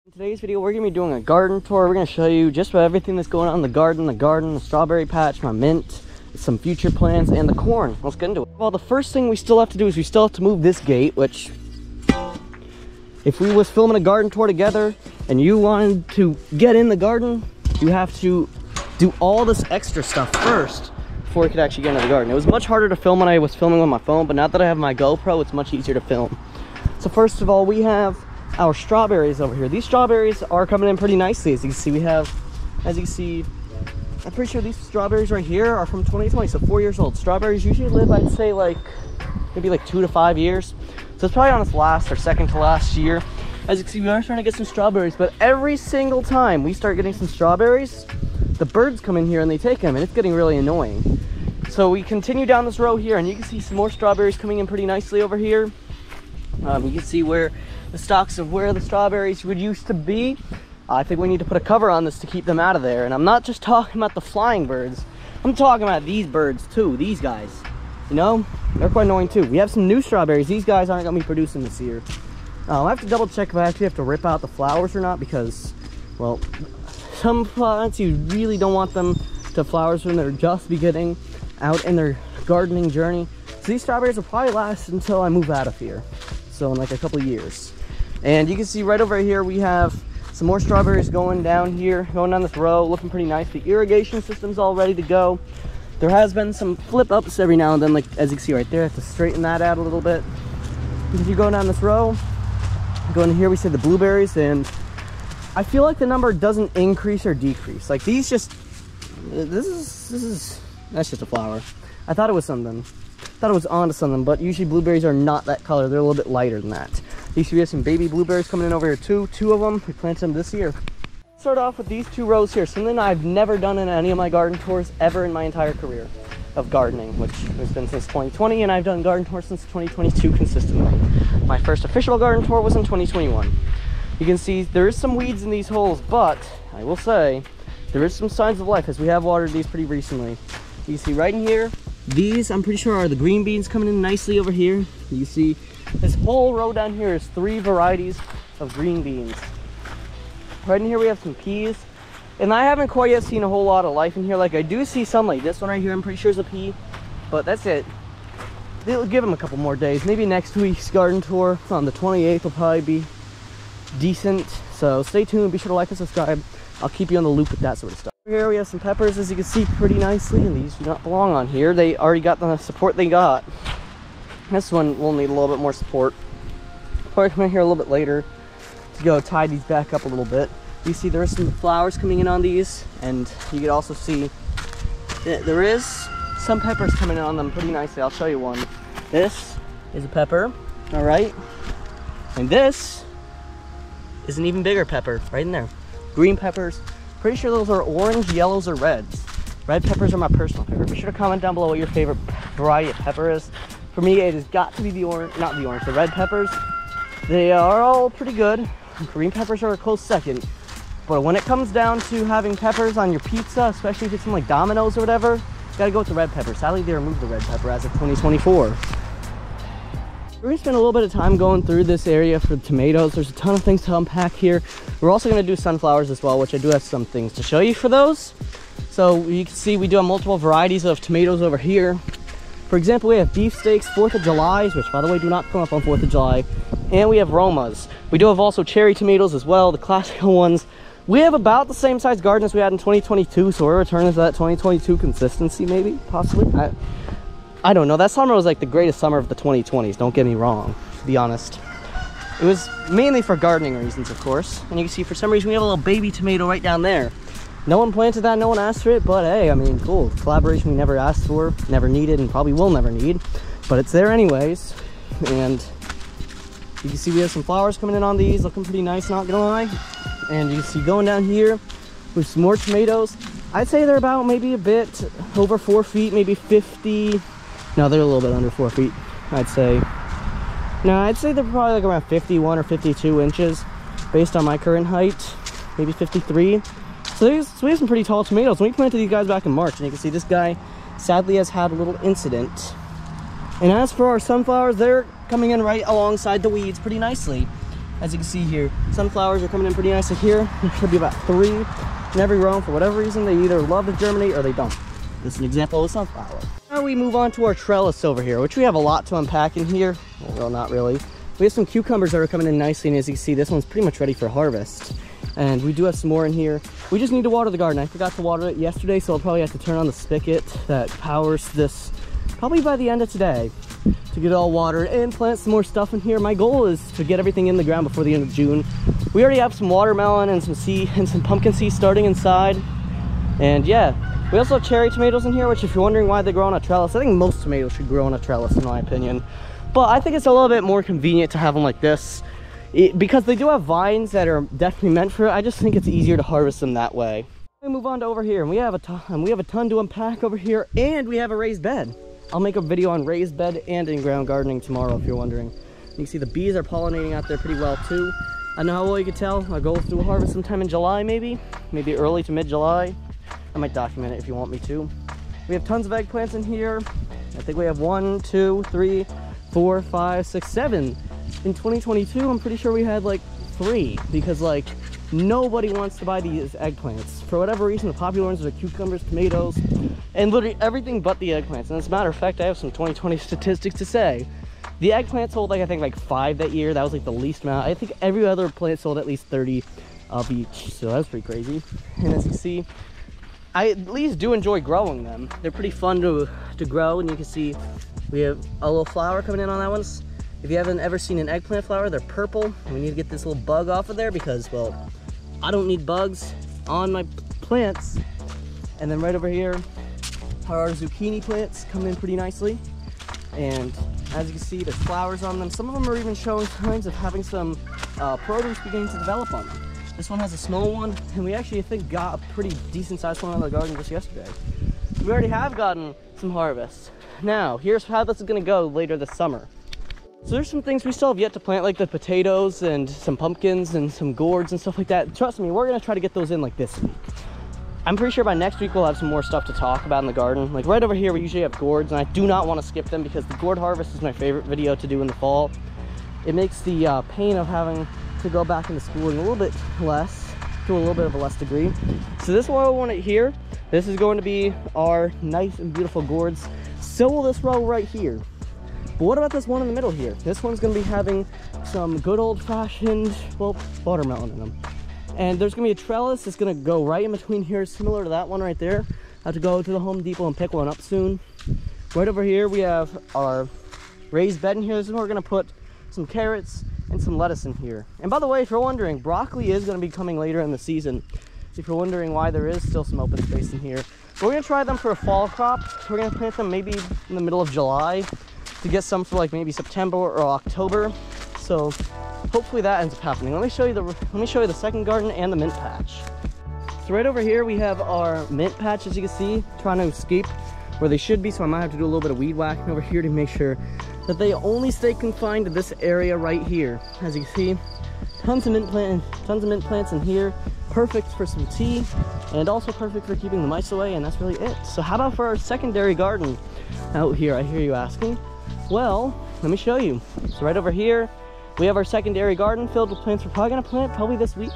In today's video, we're going to be doing a garden tour. We're going to show you just about everything that's going on in the garden, the strawberry patch, my mint, some future plans, and the corn. Let's get into it. Well, the first thing we still have to do is we still have to move this gate, which if we was filming a garden tour together and you wanted to get in the garden, you have to do all this extra stuff first before we could actually get into the garden. It was much harder to film when I was filming with my phone, but now that I have my GoPro, it's much easier to film. So first of all, we have our strawberries over here. These strawberries are coming in pretty nicely. As you can see, we have, I'm pretty sure these strawberries right here are from 2020, so 4 years old. Strawberries usually live, I'd say, maybe 2 to 5 years. So it's probably on its last or second to last year. As you can see, we are trying to get some strawberries, but every single time we start getting some strawberries, the birds come in here and they take them, and it's getting really annoying. So we continue down this row here, and you can see some more strawberries coming in pretty nicely over here. You can see where the stalks of where the strawberries would used to be. I think we need to put a cover on this to keep them out of there. And I'm not just talking about the flying birds, I'm talking about these birds too, these guys. You know, they're quite annoying too. We have some new strawberries. These guys aren't gonna be producing this year. I have to double check if I actually have to rip out the flowers or not, because, well, some plants you really don't want them to flowers when they're just beginning out in their gardening journey. So these strawberries will probably last until I move out of here. So in like a couple of years. And you can see right over here we have some more strawberries going down here, going down this row, looking pretty nice. The irrigation system's all ready to go. There has been some flip ups every now and then, like as you can see right there. I have to straighten that out a little bit. If you go down this row, going here, we see the blueberries, and I feel like the number doesn't increase or decrease. Like these just, that's just a flower. I thought it was something. Thought it was onto something, but usually blueberries are not that color. They're a little bit lighter than that. You see we have some baby blueberries coming in over here too. 2 of them. We planted them this year. Start off with these 2 rows here. Something I've never done in any of my garden tours ever in my entire career of gardening, which has been since 2020, and I've done garden tours since 2022 consistently. My first official garden tour was in 2021. You can see there is some weeds in these holes, but I will say there is some signs of life as we have watered these pretty recently. You can see right in here, these, I'm pretty sure, are the green beans coming in nicely over here. You see this whole row down here is 3 varieties of green beans. Right in here we have some peas. And I haven't quite yet seen a whole lot of life in here. Like I do see some, like this one right here, I'm pretty sure is a pea. But that's it. They'll give them a couple more days. Maybe next week's garden tour on the 28th will probably be decent. So stay tuned, be sure to like and subscribe. I'll keep you on the loop with that sort of stuff. Here we have some peppers, as you can see, pretty nicely, and these do not belong on here. They already got the support they got. This one will need a little bit more support. Probably come in here a little bit later to go tie these back up a little bit. You see there are some flowers coming in on these, and you can also see that there is some peppers coming in on them pretty nicely. I'll show you one. This is a pepper, all right? And this is an even bigger pepper right in there. Green peppers. Pretty sure those are orange, yellows, or reds. Red peppers are my personal favorite. Be sure to comment down below what your favorite variety of pepper is. For me, it has got to be the orange, not the orange, the red peppers. They are all pretty good. Green peppers are a close second. But when it comes down to having peppers on your pizza, especially if it's from like Domino's or whatever, you gotta go with the red pepper. Sadly, they removed the red pepper as of 2024. We're gonna spend a little bit of time going through this area for tomatoes. There's a ton of things to unpack here. We're also gonna do sunflowers as well, which I do have some things to show you for those. So you can see we do have multiple varieties of tomatoes over here. For example, we have beefsteaks, 4th of July's, which by the way do not come up on 4th of July. And we have Romas. We do have also cherry tomatoes as well, the classical ones. We have about the same size garden as we had in 2022, so we're returning to that 2022 consistency, maybe, possibly. I don't know. That summer was like the greatest summer of the 2020s, don't get me wrong, to be honest. It was mainly for gardening reasons, of course. And you can see for some reason we have a little baby tomato right down there. No one planted that, no one asked for it, but hey, I mean, cool. Collaboration we never asked for, never needed, and probably will never need. But it's there anyways. And you can see we have some flowers coming in on these, looking pretty nice, not gonna lie. And you can see going down here with some more tomatoes. I'd say they're about maybe a bit over 4 feet, maybe 50. No, they're a little bit under 4 feet, I'd say. No, I'd say they're probably like around 51 or 52 inches based on my current height, maybe 53. So we have some pretty tall tomatoes. We planted these guys back in March, and you can see this guy sadly has had a little incident. And as for our sunflowers, they're coming in right alongside the weeds pretty nicely. As you can see here, sunflowers are coming in pretty nicely here. There should be about 3 in every row, and for whatever reason, they either love to germinate or they don't. This is an example of a sunflower. Now we move on to our trellis over here, which we have a lot to unpack in here. Well, not really. We have some cucumbers that are coming in nicely, and as you can see, this one's pretty much ready for harvest. And we do have some more in here. We just need to water the garden. I forgot to water it yesterday, so I'll probably have to turn on the spigot that powers this probably by the end of today to get it all watered and plant some more stuff in here. My goal is to get everything in the ground before the end of June. We already have some watermelon and some pumpkin seeds starting inside. And yeah, we also have cherry tomatoes in here, which if you're wondering why they grow on a trellis, I think most tomatoes should grow on a trellis in my opinion. But I think it's a little bit more convenient to have them like this. Because they do have vines that are definitely meant for it. I just think it's easier to harvest them that way. We move on to over here, and we have a ton to unpack over here, and we have a raised bed. I'll make a video on raised bed and in-ground gardening tomorrow if you're wondering. You can see the bees are pollinating out there pretty well too. I know how well you can tell. Our goal is to harvest sometime in July maybe early to mid-July. I might document it if you want me to. We have tons of eggplants in here. I think we have 1, 2, 3, 4, 5, 6, 7. In 2022, I'm pretty sure we had like 3 because like nobody wants to buy these eggplants. For whatever reason, the popular ones are cucumbers, tomatoes, and literally everything but the eggplants. And as a matter of fact, I have some 2020 statistics to say. The eggplant sold like I think like 5 that year. That was like the least amount. I think every other plant sold at least 30 of each. So that's pretty crazy. And as you see, I at least do enjoy growing them. They're pretty fun to grow, and you can see we have a little flower coming in on that one. If you haven't ever seen an eggplant flower, they're purple. And we need to get this little bug off of there because, well, I don't need bugs on my plants. And then right over here are our zucchini plants coming in pretty nicely. And as you can see, there's flowers on them. Some of them are even showing signs of having some produce beginning to develop on them. This one has a small one, and we actually, I think, got a pretty decent sized one out of the garden just yesterday. We already have gotten some harvest. Now, here's how this is gonna go later this summer. So there's some things we still have yet to plant, like the potatoes and some pumpkins and some gourds and stuff like that. Trust me, we're gonna try to get those in like this week. I'm pretty sure by next week we'll have some more stuff to talk about in the garden. Like right over here, we usually have gourds, and I do not want to skip them because the gourd harvest is my favorite video to do in the fall. It makes the pain of having to go back into schooling a little bit less, to a little bit of a less degree. So this row one right here, this is going to be our nice and beautiful gourds. So will this row right here. But what about this one in the middle here? This one's gonna be having some good old-fashioned, well, watermelon in them. And there's gonna be a trellis that's gonna go right in between here, similar to that one right there. I have to go to the Home Depot and pick one up soon. Right over here, we have our raised bed in here. This is where we're gonna put some carrots and some lettuce in here. And by the way, if you're wondering, broccoli is gonna be coming later in the season. If you're wondering why there is still some open space in here. But we're gonna try them for a fall crop. We're gonna plant them maybe in the middle of July to get some for like maybe September or October. So hopefully that ends up happening. Let me show you the second garden and the mint patch. So right over here we have our mint patch, as you can see, trying to escape where they should be. So I might have to do a little bit of weed whacking over here to make sure that they only stay confined to this area right here. As you can see, tons of mint plants in here. Perfect for some tea and also perfect for keeping the mice away, and that's really it. So how about for our secondary garden out here, I hear you asking? Well, let me show you. So right over here, we have our secondary garden filled with plants we're probably gonna plant probably this week.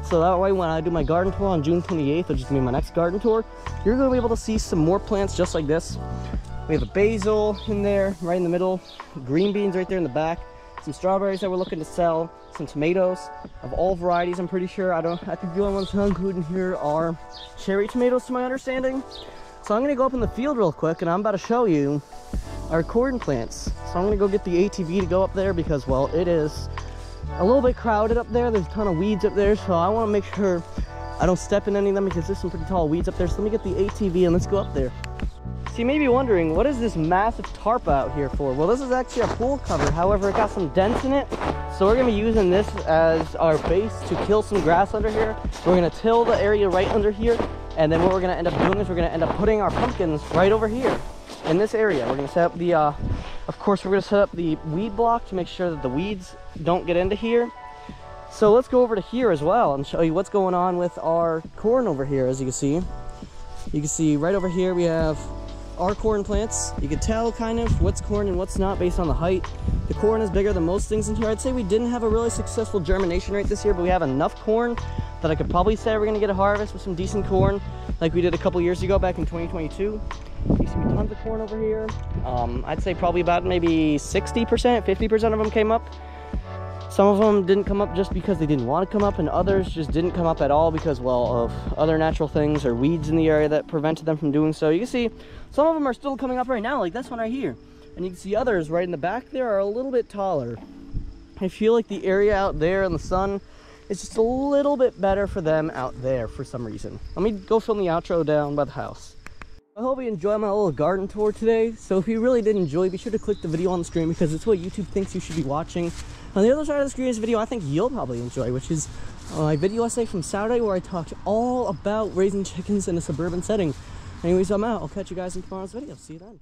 So that way when I do my garden tour on June 28th, which is gonna be my next garden tour, you're gonna be able to see some more plants just like this. We have a basil in there, right in the middle, green beans right there in the back, some strawberries that we're looking to sell, some tomatoes of all varieties, I'm pretty sure. I think the only ones to include in here are cherry tomatoes to my understanding. So I'm gonna go up in the field real quick and I'm about to show you our corn plants. So I'm gonna go get the ATV to go up there because, well, it is a little bit crowded up there. There's a ton of weeds up there, so I wanna make sure I don't step in any of them because there's some pretty tall weeds up there. So let me get the ATV and let's go up there. So you may be wondering, what is this massive tarp out here for? Well, this is actually a pool cover. However, it got some dents in it. So we're gonna be using this as our base to kill some grass under here. We're gonna till the area right under here. And then what we're gonna end up doing is we're gonna end up putting our pumpkins right over here in this area. We're gonna set up the, of course, we're gonna set up the weed block to make sure that the weeds don't get into here. So let's go over to here as well and show you what's going on with our corn over here. As you can see right over here we have our corn plants. You can tell kind of what's corn and what's not based on the height. The corn is bigger than most things in here. I'd say we didn't have a really successful germination rate this year, but we have enough corn that I could probably say we're gonna get a harvest with some decent corn like we did a couple years ago back in 2022. You see tons of corn over here. I'd say probably about maybe 60%, 50% of them came up. Some of them didn't come up just because they didn't want to come up, and others just didn't come up at all because, well, of other natural things or weeds in the area that prevented them from doing so. You can see some of them are still coming up right now, like this one right here. And you can see others right in the back there are a little bit taller. I feel like the area out there in the sun is just a little bit better for them out there for some reason. Let me go film the outro down by the house. I hope you enjoyed my little garden tour today. So if you really did enjoy, be sure to click the video on the screen because it's what YouTube thinks you should be watching. On the other side of the screen is a video I think you'll probably enjoy, which is my video essay from Saturday where I talked all about raising chickens in a suburban setting. Anyways, I'm out. I'll catch you guys in tomorrow's video. See you then.